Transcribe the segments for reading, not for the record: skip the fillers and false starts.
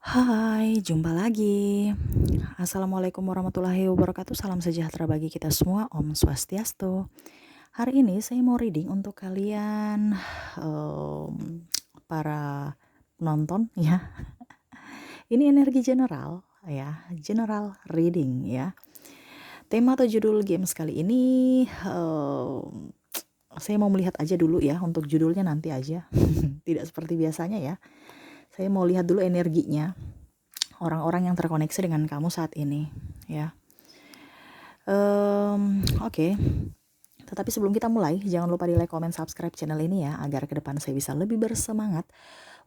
Hai, jumpa lagi. Assalamualaikum warahmatullahi wabarakatuh. Salam sejahtera bagi kita semua. Om Swastiastu. Hari ini saya mau reading untuk kalian, para penonton ya. Ini energi general ya, general reading ya. Tema atau judul games kali ini, saya mau melihat aja dulu ya, untuk judulnya nanti aja. Tidak seperti biasanya ya. Saya mau lihat dulu energinya orang-orang yang terkoneksi dengan kamu saat ini ya. Oke. Tetapi sebelum kita mulai, jangan lupa di like, comment, subscribe channel ini ya, agar ke depan saya bisa lebih bersemangat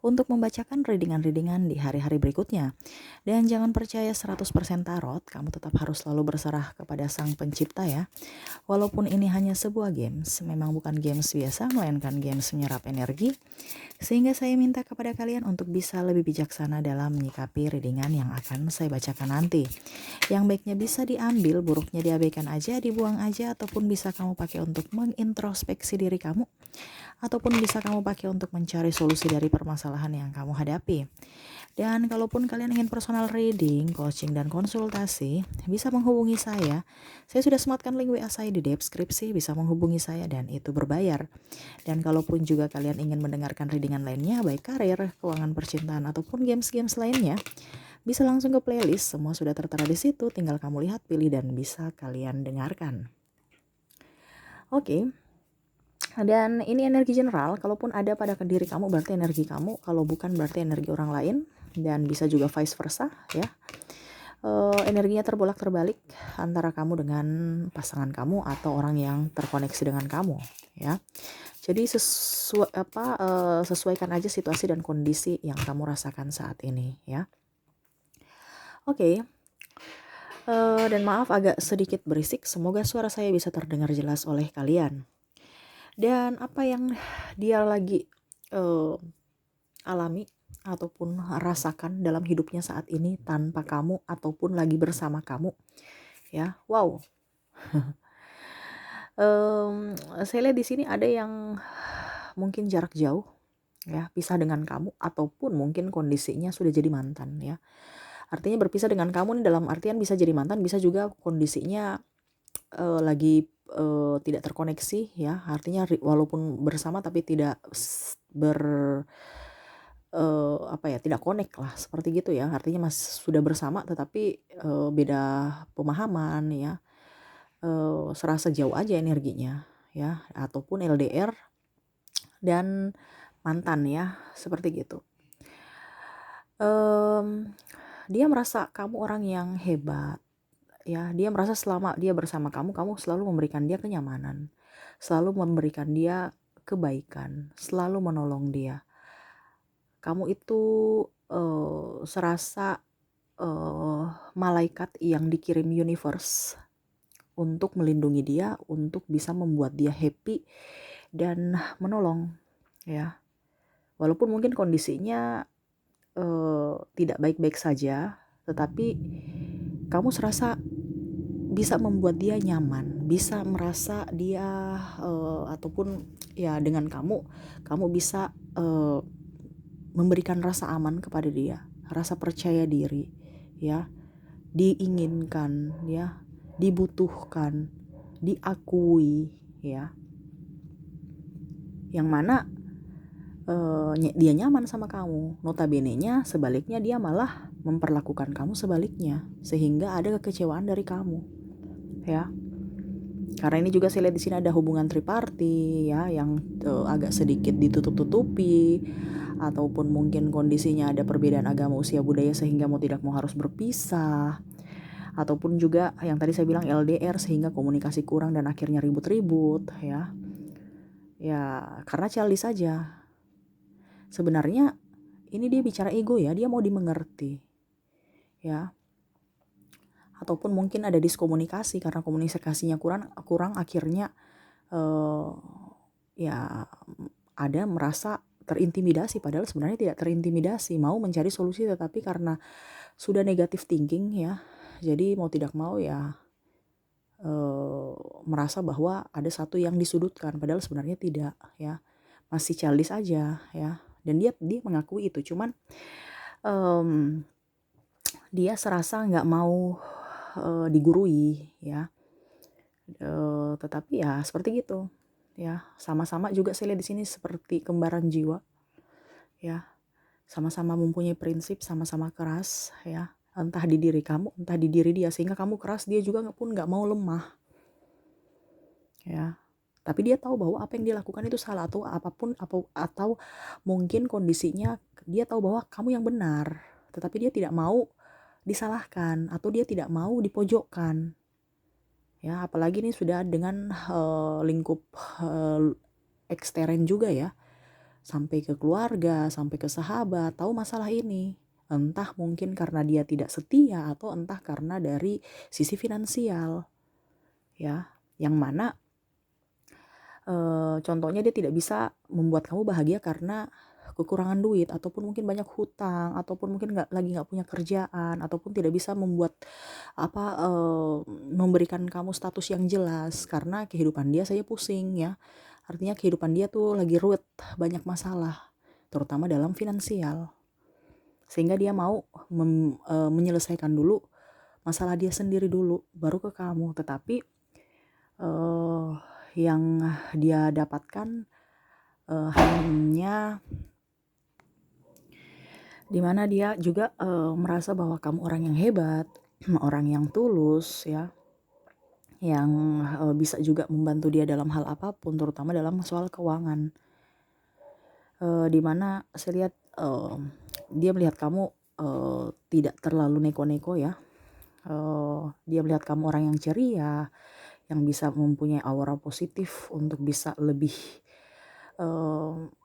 untuk membacakan readingan-readingan di hari-hari berikutnya. Dan jangan percaya 100% tarot, kamu tetap harus selalu berserah kepada Sang Pencipta ya. Walaupun ini hanya sebuah games, memang bukan games biasa, melainkan games menyerap energi. Sehingga saya minta kepada kalian untuk bisa lebih bijaksana dalam menyikapi readingan yang akan saya bacakan nanti. Yang baiknya bisa diambil, buruknya diabaikan aja, dibuang aja, ataupun bisa kamu pakai untuk mengintrospeksi diri kamu, ataupun bisa kamu pakai untuk mencari solusi dari permasalahan yang kamu hadapi. Dan kalaupun kalian ingin personal reading, coaching, dan konsultasi, bisa menghubungi saya. Saya sudah sematkan link WA saya di deskripsi, bisa menghubungi saya dan itu berbayar. Dan kalaupun juga kalian ingin mendengarkan readingan lainnya, baik karir, keuangan, percintaan, ataupun games-games lainnya, bisa langsung ke playlist, semua sudah tertera di situ, tinggal kamu lihat, pilih, dan bisa kalian dengarkan. Oke. Dan ini energi general, kalaupun ada pada diri kamu berarti energi kamu, kalau bukan berarti energi orang lain, dan bisa juga vice versa ya. Energinya terbolak-terbalik antara kamu dengan pasangan kamu atau orang yang terkoneksi dengan kamu ya. Jadi sesuaikan aja situasi dan kondisi yang kamu rasakan saat ini ya. Oke. Dan maaf agak sedikit berisik, semoga suara saya bisa terdengar jelas oleh kalian. Dan apa yang dia lagi alami ataupun rasakan dalam hidupnya saat ini tanpa kamu ataupun lagi bersama kamu ya. Wow. Saya lihat di sini ada yang mungkin jarak jauh ya, pisah dengan kamu, ataupun mungkin kondisinya sudah jadi mantan ya. Artinya berpisah dengan kamu nih dalam artian bisa jadi mantan, bisa juga kondisinya lagi tidak terkoneksi ya. Artinya walaupun bersama tapi tidak tidak connect lah, seperti gitu ya. Artinya masih sudah bersama tetapi beda pemahaman ya. Serasa jauh aja energinya ya, ataupun LDR dan mantan ya, seperti gitu. Dia merasa kamu orang yang hebat ya, dia merasa selama dia bersama kamu, kamu selalu memberikan dia kenyamanan, selalu memberikan dia kebaikan, selalu menolong dia. Kamu itu serasa malaikat yang dikirim universe untuk melindungi dia, untuk bisa membuat dia happy dan menolong ya. Walaupun mungkin kondisinya tidak baik-baik saja, tetapi kamu serasa bisa membuat dia nyaman, bisa merasa dia ataupun ya dengan kamu bisa memberikan rasa aman kepada dia, rasa percaya diri ya, diinginkan ya, dibutuhkan, diakui ya. Yang mana dia nyaman sama kamu. Notabene-nya sebaliknya dia malah memperlakukan kamu sebaliknya, sehingga ada kekecewaan dari kamu ya. Karena ini juga saya lihat di sini ada hubungan triparti ya, yang agak sedikit ditutup-tutupi, ataupun mungkin kondisinya ada perbedaan agama, usia, budaya, sehingga mau tidak mau harus berpisah. Ataupun juga yang tadi saya bilang LDR, sehingga komunikasi kurang dan akhirnya ribut-ribut ya. Ya karena childish saja. Sebenarnya ini dia bicara ego ya, dia mau dimengerti ya. Ataupun mungkin ada diskomunikasi karena komunikasinya kurang akhirnya ya ada merasa terintimidasi, padahal sebenarnya tidak terintimidasi, mau mencari solusi, tetapi karena sudah negatif thinking ya, jadi mau tidak mau ya merasa bahwa ada satu yang disudutkan, padahal sebenarnya tidak ya, masih childish aja ya. Dan dia mengakui itu, cuman mmm, dia serasa nggak mau, digurui ya, tetapi ya seperti gitu, ya. Sama-sama juga saya lihat di sini seperti kembaran jiwa, ya. Sama-sama mempunyai prinsip, sama-sama keras ya, entah di diri kamu, entah di diri dia, sehingga kamu keras, dia juga nggak mau lemah, ya. Tapi dia tahu bahwa apa yang dia lakukan itu salah atau mungkin kondisinya dia tahu bahwa kamu yang benar, tetapi dia tidak mau disalahkan atau dia tidak mau dipojokkan. Ya, apalagi ini sudah dengan lingkup ekstern juga ya. Sampai ke keluarga, sampai ke sahabat, tahu masalah ini. Entah mungkin karena dia tidak setia atau entah karena dari sisi finansial. Ya, yang mana contohnya dia tidak bisa membuat kamu bahagia karena kekurangan duit ataupun mungkin banyak hutang ataupun mungkin nggak punya kerjaan ataupun tidak bisa membuat memberikan kamu status yang jelas karena kehidupan dia saya pusing ya. Artinya kehidupan dia tuh lagi ruwet, banyak masalah, terutama dalam finansial. Sehingga dia mau menyelesaikan dulu masalah dia sendiri dulu, baru ke kamu. Tetapi yang dia dapatkan hanya dimana dia juga merasa bahwa kamu orang yang hebat, orang yang tulus ya, yang bisa juga membantu dia dalam hal apapun, terutama dalam soal keuangan. Dimana saya lihat dia melihat kamu tidak terlalu neko-neko ya. Dia melihat kamu orang yang ceria, yang bisa mempunyai aura positif untuk bisa lebih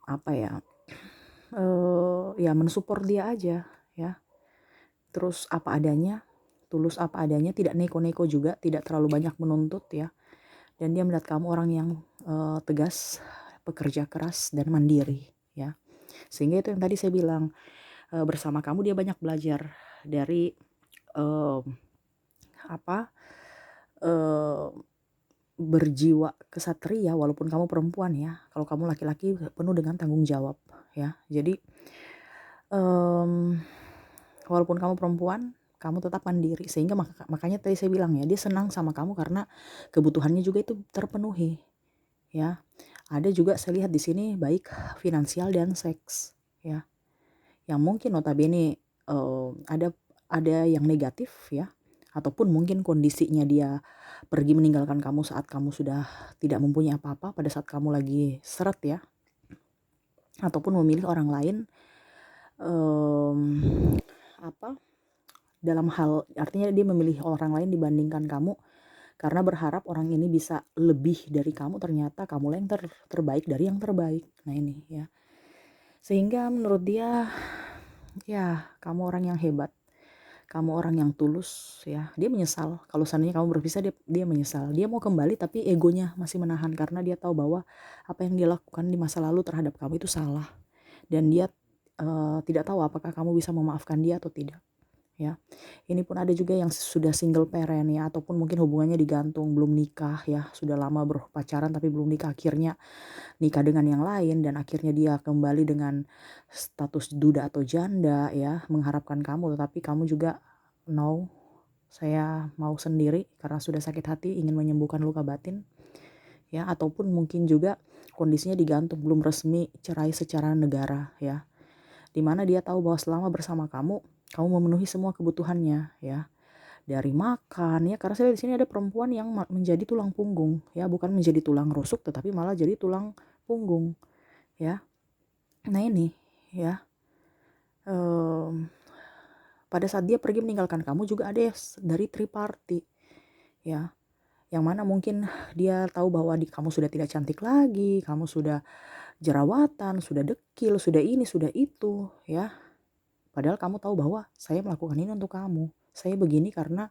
apa ya, ya mensupport dia aja ya. Terus apa adanya, tulus apa adanya, tidak neko-neko juga, tidak terlalu banyak menuntut ya. Dan dia melihat kamu orang yang tegas, pekerja keras dan mandiri ya. Sehingga itu yang tadi saya bilang, bersama kamu dia banyak belajar dari berjiwa kesatria walaupun kamu perempuan ya. Kalau kamu laki-laki penuh dengan tanggung jawab ya. Jadi walaupun kamu perempuan, kamu tetap mandiri, sehingga makanya tadi saya bilang ya, dia senang sama kamu karena kebutuhannya juga itu terpenuhi ya. Ada juga saya lihat di sini baik finansial dan seks ya, yang mungkin notabene ada yang negatif ya, ataupun mungkin kondisinya dia pergi meninggalkan kamu saat kamu sudah tidak mempunyai apa-apa, pada saat kamu lagi seret ya, ataupun memilih orang lain dalam hal, artinya dia memilih orang lain dibandingkan kamu karena berharap orang ini bisa lebih dari kamu, ternyata kamu yang terbaik dari yang terbaik. Nah ini ya, sehingga menurut dia ya kamu orang yang hebat, kamu orang yang tulus ya. Dia menyesal kalau seandainya kamu berpisah, dia menyesal, dia mau kembali tapi egonya masih menahan karena dia tahu bahwa apa yang dia lakukan di masa lalu terhadap kamu itu salah, dan dia tidak tahu apakah kamu bisa memaafkan dia atau tidak ya. Ini pun ada juga yang sudah single parent ya, ataupun mungkin hubungannya digantung, belum nikah ya, sudah lama berpacaran tapi belum nikah, akhirnya nikah dengan yang lain dan akhirnya dia kembali dengan status duda atau janda ya, mengharapkan kamu, tetapi kamu juga no, saya mau sendiri karena sudah sakit hati, ingin menyembuhkan luka batin ya. Ataupun mungkin juga kondisinya digantung, belum resmi cerai secara negara ya, dimana dia tahu bahwa selama bersama kamu memenuhi semua kebutuhannya ya, dari makan ya, karena saya di sini ada perempuan yang menjadi tulang punggung ya, bukan menjadi tulang rusuk tetapi malah jadi tulang punggung ya. Nah ini ya, pada saat dia pergi meninggalkan kamu juga ada dari triparty ya, yang mana mungkin dia tahu bahwa kamu sudah tidak cantik lagi, kamu sudah jerawatan, sudah dekil, sudah ini sudah itu ya. Padahal kamu tahu bahwa saya melakukan ini untuk kamu. Saya begini karena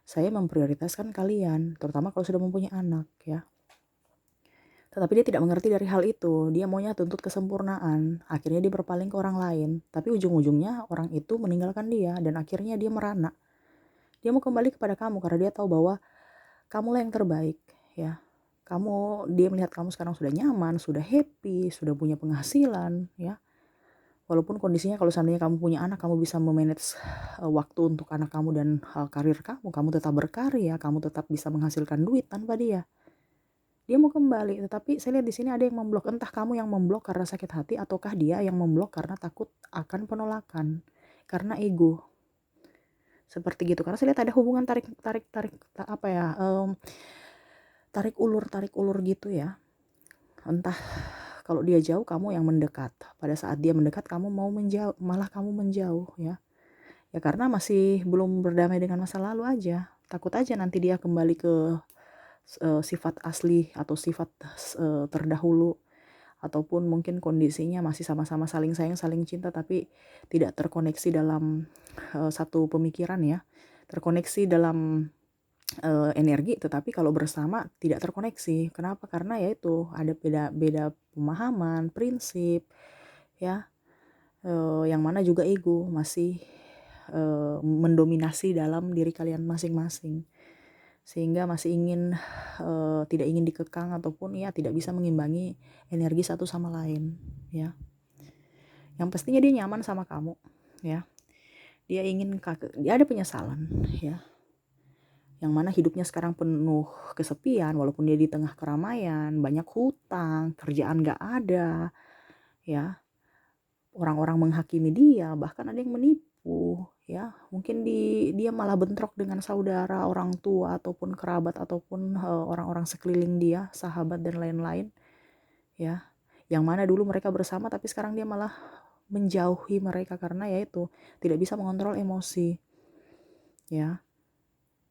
saya memprioritaskan kalian, terutama kalau sudah mempunyai anak ya. Tetapi dia tidak mengerti dari hal itu. Dia maunya tuntut kesempurnaan. Akhirnya dia berpaling ke orang lain. Tapi ujung-ujungnya orang itu meninggalkan dia dan akhirnya dia merana. Dia mau kembali kepada kamu karena dia tahu bahwa kamulah yang terbaik ya. Dia melihat kamu sekarang sudah nyaman, sudah happy, sudah punya penghasilan ya. Walaupun kondisinya kalau seandainya kamu punya anak, kamu bisa memanage waktu untuk anak kamu dan karir kamu tetap berkarya, kamu tetap bisa menghasilkan duit tanpa dia. Dia mau kembali, tetapi saya lihat di sini ada yang memblok. Entah kamu yang memblok karena sakit hati, ataukah dia yang memblok karena takut akan penolakan, karena ego. Seperti gitu. Karena saya lihat ada hubungan tarik ulur gitu ya. Entah kalau dia jauh, kamu yang mendekat. Pada saat dia mendekat, kamu mau menjauh, malah kamu menjauh ya. Ya karena masih belum berdamai dengan masa lalu aja. Takut aja nanti dia kembali ke sifat asli atau sifat terdahulu, ataupun mungkin kondisinya masih sama-sama saling sayang, saling cinta, tapi tidak terkoneksi dalam satu pemikiran ya. Terkoneksi dalam energi, tetapi kalau bersama tidak terkoneksi. Kenapa? Karena ya itu ada beda pemahaman, prinsip ya, yang mana juga ego masih mendominasi dalam diri kalian masing-masing, sehingga masih tidak ingin dikekang, ataupun ya tidak bisa mengimbangi energi satu sama lain ya. Yang pastinya dia nyaman sama kamu ya, dia ada penyesalan ya, yang mana hidupnya sekarang penuh kesepian, walaupun dia di tengah keramaian, banyak hutang, kerjaan gak ada ya, orang-orang menghakimi dia, bahkan ada yang menipu ya. Mungkin dia malah bentrok dengan saudara, orang tua, ataupun kerabat, ataupun orang-orang sekeliling dia, sahabat dan lain-lain ya, yang mana dulu mereka bersama tapi sekarang dia malah menjauhi mereka karena yaitu tidak bisa mengontrol emosi ya.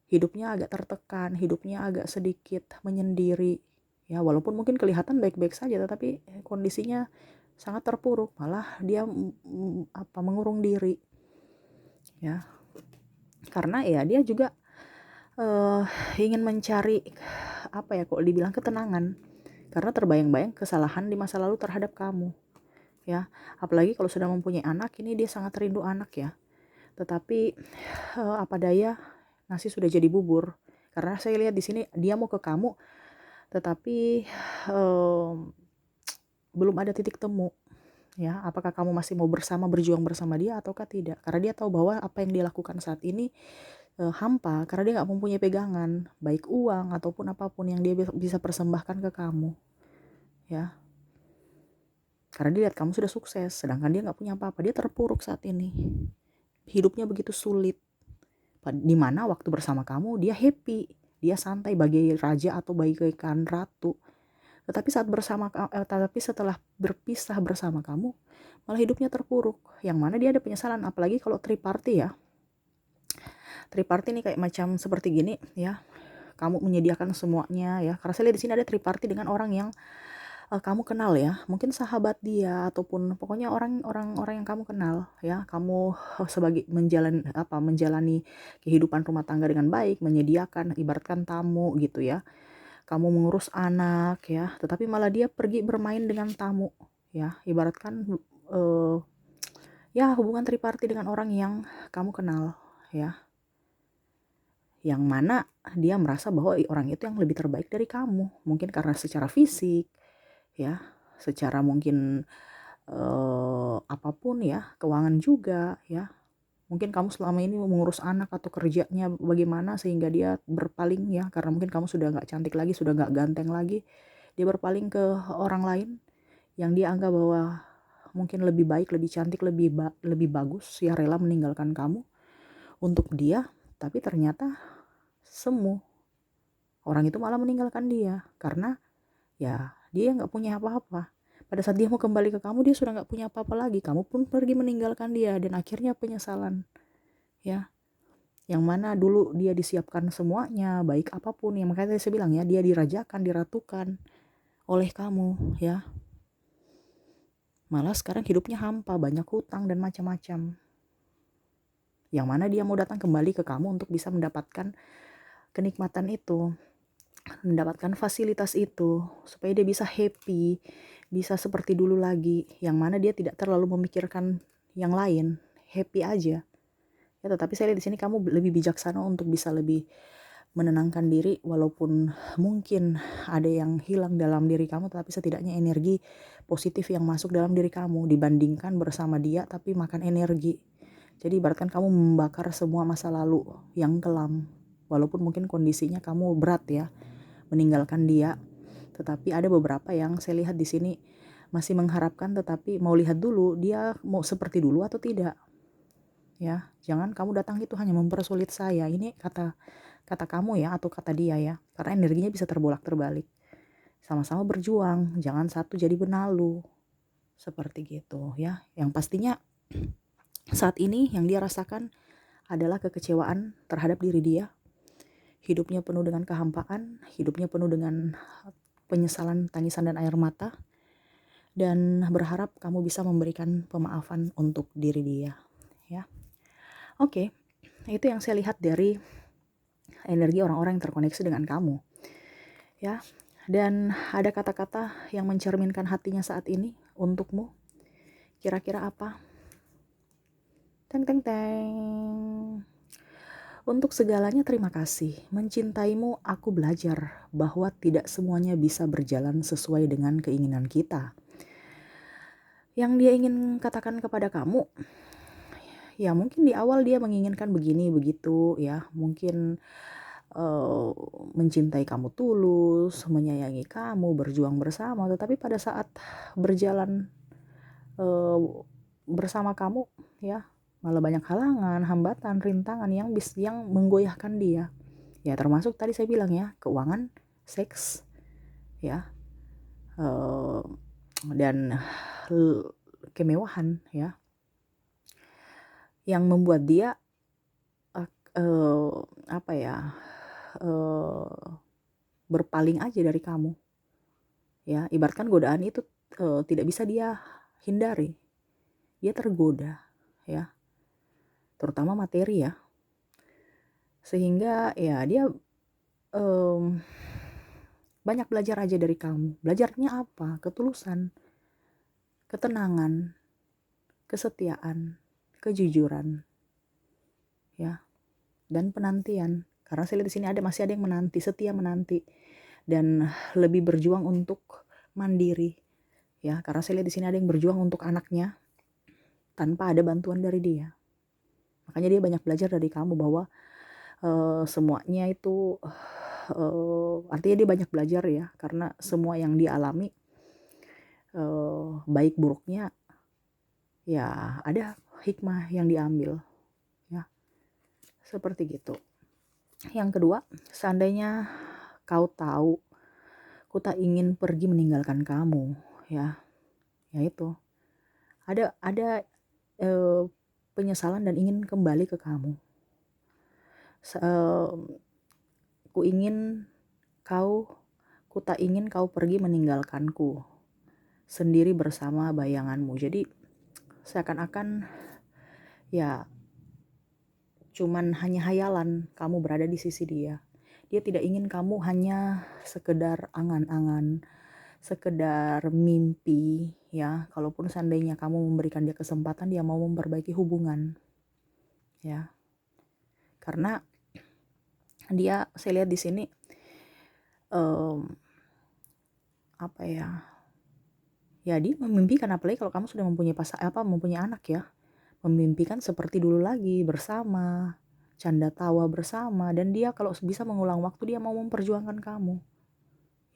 Hidupnya agak tertekan, hidupnya agak sedikit menyendiri ya, walaupun mungkin kelihatan baik-baik saja, tetapi kondisinya sangat terpuruk, malah dia mengurung diri ya, karena ya dia juga ingin mencari kok dibilang ketenangan, karena terbayang-bayang kesalahan di masa lalu terhadap kamu ya. Apalagi kalau sudah mempunyai anak, ini dia sangat rindu anak ya, tetapi apa daya, nasi sudah jadi bubur. Karena saya lihat di sini dia mau ke kamu, tetapi belum ada titik temu ya. Apakah kamu masih mau berjuang bersama dia ataukah tidak? Karena dia tahu bahwa apa yang dia lakukan saat ini hampa, karena dia nggak mempunyai pegangan, baik uang ataupun apapun yang dia bisa persembahkan ke kamu ya. Karena dia lihat kamu sudah sukses, sedangkan dia nggak punya apa-apa. Dia terpuruk saat ini, hidupnya begitu sulit. Dimana waktu bersama kamu dia happy, dia santai bagai raja atau bagaikan ratu. Tetapi setelah berpisah bersama kamu, malah hidupnya terpuruk, yang mana dia ada penyesalan. Apalagi kalau triparty ya. Triparty ini kayak macam seperti gini ya. Kamu menyediakan semuanya ya. Karena saya lihat di sini ada triparty dengan orang yang kamu kenal ya, mungkin sahabat dia, ataupun pokoknya orang yang kamu kenal ya. Kamu sebagai menjalani kehidupan rumah tangga dengan baik, menyediakan, ibaratkan tamu gitu ya. Kamu mengurus anak ya, tetapi malah dia pergi bermain dengan tamu ya, ibaratkan ya hubungan triparty dengan orang yang kamu kenal ya, yang mana dia merasa bahwa orang itu yang lebih terbaik dari kamu, mungkin karena secara fisik ya, secara mungkin apapun ya, keuangan juga ya. Mungkin kamu selama ini mengurus anak atau kerjanya bagaimana sehingga dia berpaling ya, karena mungkin kamu sudah gak cantik lagi, sudah gak ganteng lagi, dia berpaling ke orang lain yang dia anggap bahwa mungkin lebih baik, lebih cantik, lebih bagus ya, rela meninggalkan kamu untuk dia. Tapi ternyata semu, orang itu malah meninggalkan dia karena ya dia gak punya apa-apa. Pada saat dia mau kembali ke kamu, dia sudah gak punya apa-apa lagi. Kamu pun pergi meninggalkan dia, dan akhirnya penyesalan ya, yang mana dulu dia disiapkan semuanya, baik apapun ya. Makanya tadi saya bilang ya, dia dirajakan, diratukan oleh kamu ya. Malah sekarang hidupnya hampa, banyak hutang dan macam-macam, yang mana dia mau datang kembali ke kamu untuk bisa mendapatkan kenikmatan itu, mendapatkan fasilitas itu, supaya dia bisa happy, bisa seperti dulu lagi, yang mana dia tidak terlalu memikirkan yang lain, happy aja ya. Tetapi saya lihat di sini kamu lebih bijaksana untuk bisa lebih menenangkan diri, walaupun mungkin ada yang hilang dalam diri kamu, tapi setidaknya energi positif yang masuk dalam diri kamu dibandingkan bersama dia tapi makan energi. Jadi ibaratkan kamu membakar semua masa lalu yang kelam, walaupun mungkin kondisinya kamu berat ya meninggalkan dia, tetapi ada beberapa yang saya lihat di sini masih mengharapkan, tetapi mau lihat dulu dia mau seperti dulu atau tidak. Ya, jangan kamu datang itu hanya mempersulit saya. Ini kata kamu ya, atau kata dia ya, karena energinya bisa terbolak-terbalik. Sama-sama berjuang, jangan satu jadi benalu. Seperti gitu ya. Yang pastinya saat ini yang dia rasakan adalah kekecewaan terhadap diri dia. Hidupnya penuh dengan kehampaan, hidupnya penuh dengan penyesalan, tangisan dan air mata. Dan berharap kamu bisa memberikan pemaafan untuk diri dia ya. Oke, itu yang saya lihat dari energi orang-orang yang terkoneksi dengan kamu ya. Dan ada kata-kata yang mencerminkan hatinya saat ini untukmu. Kira-kira apa? Teng teng teng. Untuk segalanya terima kasih. Mencintaimu aku belajar bahwa tidak semuanya bisa berjalan sesuai dengan keinginan kita. Yang dia ingin katakan kepada kamu, ya mungkin di awal dia menginginkan begini begitu ya, mungkin mencintai kamu tulus, menyayangi kamu, berjuang bersama, tetapi pada saat berjalan bersama kamu ya, malah banyak halangan, hambatan, rintangan yang menggoyahkan dia. Ya termasuk tadi saya bilang ya, keuangan, seks ya, dan kemewahan ya, yang membuat dia berpaling aja dari kamu ya. Ibaratkan godaan itu tidak bisa dia hindari, dia tergoda ya, terutama materi ya, sehingga ya dia banyak belajar aja dari kamu. Belajarnya apa? Ketulusan, ketenangan, kesetiaan, kejujuran ya, dan penantian. Karena saya lihat di sini masih ada yang menanti, setia menanti, dan lebih berjuang untuk mandiri ya. Karena saya lihat di sini ada yang berjuang untuk anaknya tanpa ada bantuan dari dia. Makanya dia banyak belajar dari kamu bahwa semuanya itu artinya dia banyak belajar ya, karena semua yang dia alami baik buruknya ya ada hikmah yang diambil ya, seperti gitu. Yang kedua, seandainya kau tahu ku tak ingin pergi meninggalkan kamu ya, yaitu ada penyesalan dan ingin kembali ke kamu. Ku tak ingin kau pergi meninggalkanku sendiri bersama bayanganmu. Jadi seakan-akan ya cuman hanya hayalan kamu berada di sisi dia. Dia tidak ingin kamu hanya sekedar angan-angan, sekedar mimpi ya. Kalaupun seandainya kamu memberikan dia kesempatan, dia mau memperbaiki hubungan ya. Karena dia, saya lihat di sini ya dia memimpikan, apalagi kalau kamu sudah mempunyai anak ya, memimpikan seperti dulu lagi bersama, canda tawa bersama, dan dia kalau bisa mengulang waktu dia mau memperjuangkan kamu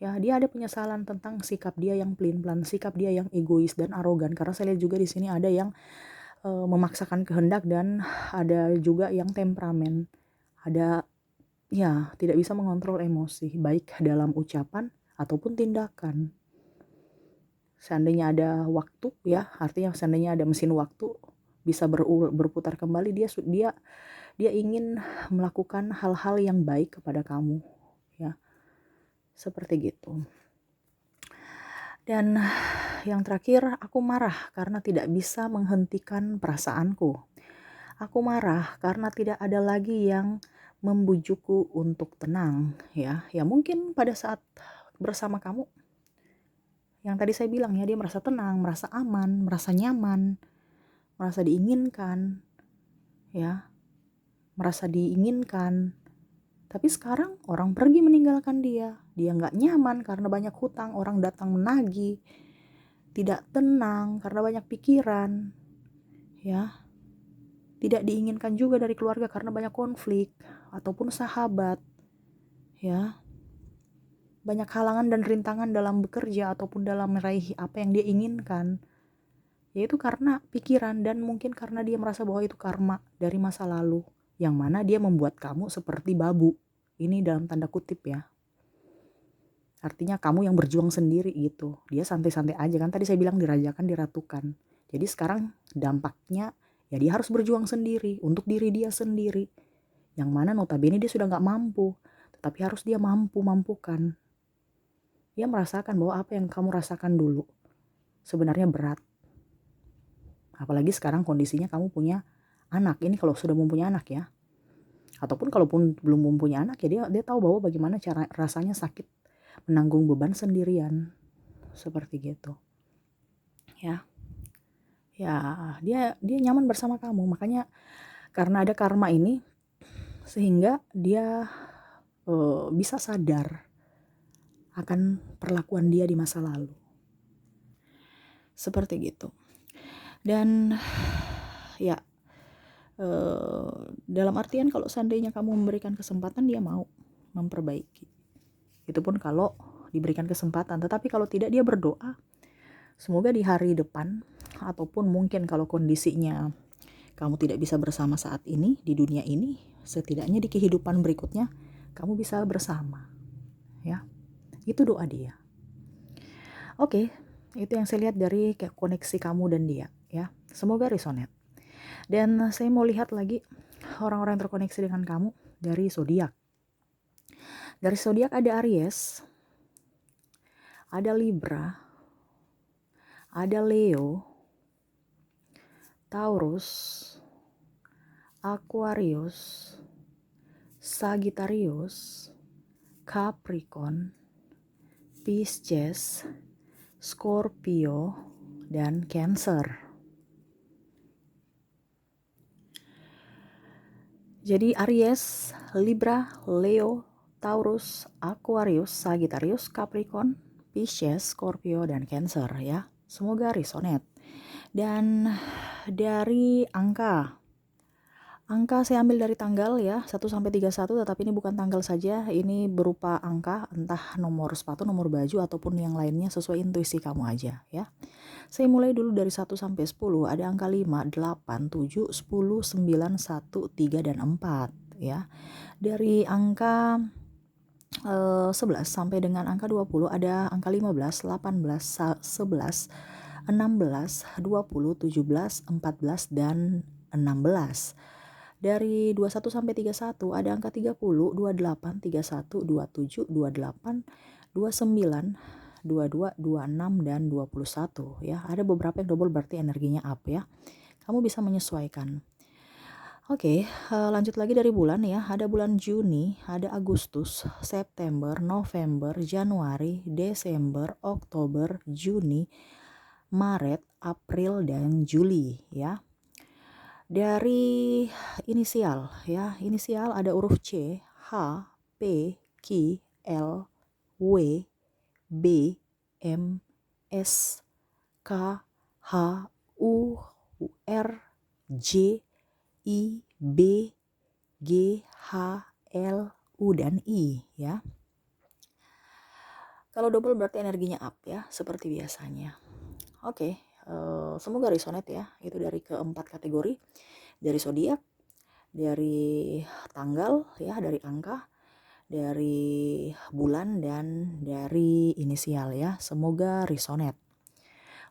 ya. Dia ada penyesalan tentang sikap dia yang pelin-pelan, sikap dia yang egois dan arogan, karena saya lihat juga di sini ada yang memaksakan kehendak, dan ada juga yang temperamen, ada ya tidak bisa mengontrol emosi baik dalam ucapan ataupun tindakan. Seandainya ada waktu ya, artinya seandainya ada mesin waktu bisa berputar kembali, dia ingin melakukan hal-hal yang baik kepada kamu ya, seperti gitu. Dan yang terakhir, aku marah karena tidak bisa menghentikan perasaanku. Aku marah karena tidak ada lagi yang membujukku untuk tenang ya. Ya mungkin pada saat bersama kamu, yang tadi saya bilang ya, dia merasa tenang, merasa aman, merasa nyaman, merasa diinginkan ya, merasa diinginkan, Tapi sekarang orang pergi meninggalkan dia nggak nyaman karena banyak hutang, orang datang menagih, tidak tenang karena banyak pikiran, ya. Tidak diinginkan juga dari keluarga karena banyak konflik ataupun sahabat, ya. Banyak halangan dan rintangan dalam bekerja ataupun dalam meraih apa yang dia inginkan. Yaitu karena pikiran dan mungkin karena dia merasa bahwa itu karma dari masa lalu, yang mana dia membuat kamu seperti babu. Ini dalam tanda kutip ya. Artinya kamu yang berjuang sendiri gitu. Dia santai-santai aja, kan tadi saya bilang dirajakan, diratukan. Jadi sekarang dampaknya ya dia harus berjuang sendiri untuk diri dia sendiri. Yang mana notabene dia sudah gak mampu, tetapi harus dia mampukan. Dia merasakan bahwa apa yang kamu rasakan dulu sebenarnya berat. Apalagi sekarang kondisinya kamu punya anak. Ini kalau sudah mempunyai anak ya. Ataupun kalaupun belum mempunyai anak ya dia tahu bahwa bagaimana cara rasanya sakit menanggung beban sendirian. Seperti gitu. Ya. Ya, dia nyaman bersama kamu. Makanya karena ada karma ini sehingga dia bisa sadar akan perlakuan dia di masa lalu. Seperti gitu. Dan ya dalam artian kalau seandainya kamu memberikan kesempatan, dia mau memperbaiki. Itu pun kalau diberikan kesempatan. Tetapi kalau tidak, dia berdoa semoga di hari depan ataupun mungkin kalau kondisinya kamu tidak bisa bersama saat ini di dunia ini, setidaknya di kehidupan berikutnya kamu bisa bersama, ya. Itu doa dia. Oke, itu yang saya lihat dari koneksi kamu dan dia, ya. Semoga resonate. Dan saya mau lihat lagi orang-orang yang terkoneksi dengan kamu dari zodiak. Dari zodiak ada Aries, ada Libra, ada Leo, Taurus, Aquarius, Sagittarius, Capricorn, Pisces, Scorpio, dan Cancer. Jadi Aries, Libra, Leo, Taurus, Aquarius, Sagittarius, Capricorn, Pisces, Scorpio, dan Cancer ya. Semoga resonate. Dan dari angka saya ambil dari tanggal ya 1 sampai 31, tetapi ini bukan tanggal saja, ini berupa angka entah nomor sepatu, nomor baju ataupun yang lainnya sesuai intuisi kamu aja ya. Saya mulai dulu dari 1 sampai 10, ada angka 5, 8, 7, 10, 9, 1, 3 dan 4 ya. Dari angka 11 sampai dengan angka 20 ada angka 15, 18, 11, 16, 20, 17, 14 dan 16. Dari 21 sampai 31 ada angka 30, 28, 31, 27, 28, 29, 22, 26 dan 21 ya. Ada beberapa yang double berarti energinya up ya. Kamu bisa menyesuaikan. Oke, lanjut lagi dari bulan ya. Ada bulan Juni, ada Agustus, September, November, Januari, Desember, Oktober, Juni, Maret, April dan Juli ya. Dari inisial ya, inisial ada huruf C, H, P, Q, L, W, B, M, S, K, H, U, R, J, I, B, G, H, L, U dan I ya. Kalau double berarti energinya up ya, seperti biasanya. Oke. Semoga resonate ya. Itu dari keempat kategori, dari zodiak, dari tanggal ya, dari angka, dari bulan dan dari inisial ya. Semoga resonate.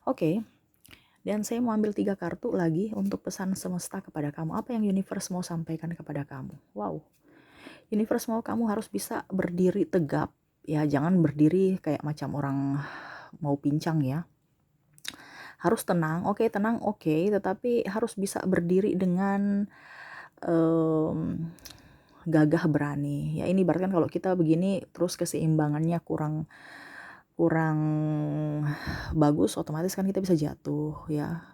Oke. Dan saya mau ambil 3 kartu lagi untuk pesan semesta kepada kamu. Apa yang universe mau sampaikan kepada kamu? Wow. Universe mau kamu harus bisa berdiri tegap ya, jangan berdiri kayak macam orang mau pincang ya. Harus tenang, tenang, tetapi harus bisa berdiri dengan gagah berani. Ya ini berarti kan kalau kita begini terus keseimbangannya kurang bagus, otomatis kan kita bisa jatuh ya.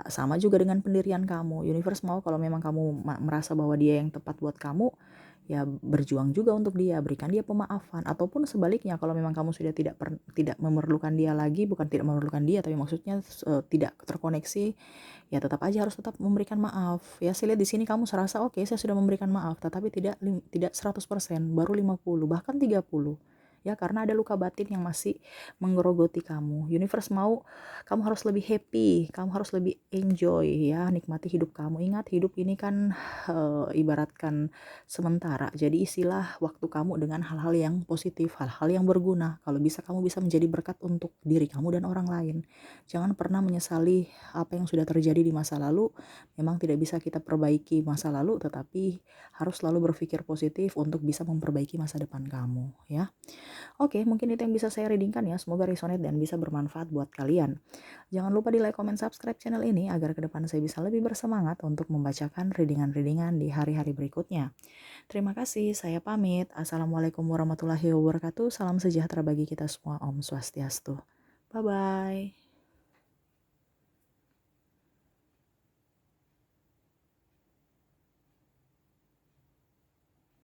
Sama juga dengan pendirian kamu. Universe mau kalau memang kamu merasa bahwa dia yang tepat buat kamu, ya berjuang juga untuk dia, berikan dia pemaafan. Ataupun sebaliknya, kalau memang kamu sudah tidak memerlukan dia lagi, bukan tidak memerlukan dia, tapi maksudnya tidak terkoneksi, ya tetap aja harus tetap memberikan maaf. Ya saya lihat di sini kamu serasa oke, saya sudah memberikan maaf, tetapi tidak 100%, baru 50, bahkan 30. Ya, karena ada luka batin yang masih menggerogoti kamu. Universe mau kamu harus lebih happy, kamu harus lebih enjoy ya, nikmati hidup kamu. Ingat, hidup ini kan ibaratkan sementara. Jadi isilah waktu kamu dengan hal-hal yang positif, hal-hal yang berguna. Kalau bisa kamu bisa menjadi berkat untuk diri kamu dan orang lain. Jangan pernah menyesali apa yang sudah terjadi di masa lalu. Memang tidak bisa kita perbaiki masa lalu, tetapi harus selalu berpikir positif untuk bisa memperbaiki masa depan kamu ya. Oke, mungkin itu yang bisa saya readingkan ya. Semoga resonate dan bisa bermanfaat buat kalian. Jangan lupa di like, comment, subscribe channel ini agar ke depan saya bisa lebih bersemangat untuk membacakan readingan-readingan di hari-hari berikutnya. Terima kasih, saya pamit. Assalamualaikum warahmatullahi wabarakatuh. Salam sejahtera bagi kita semua. Om Swastiastu. Bye-bye.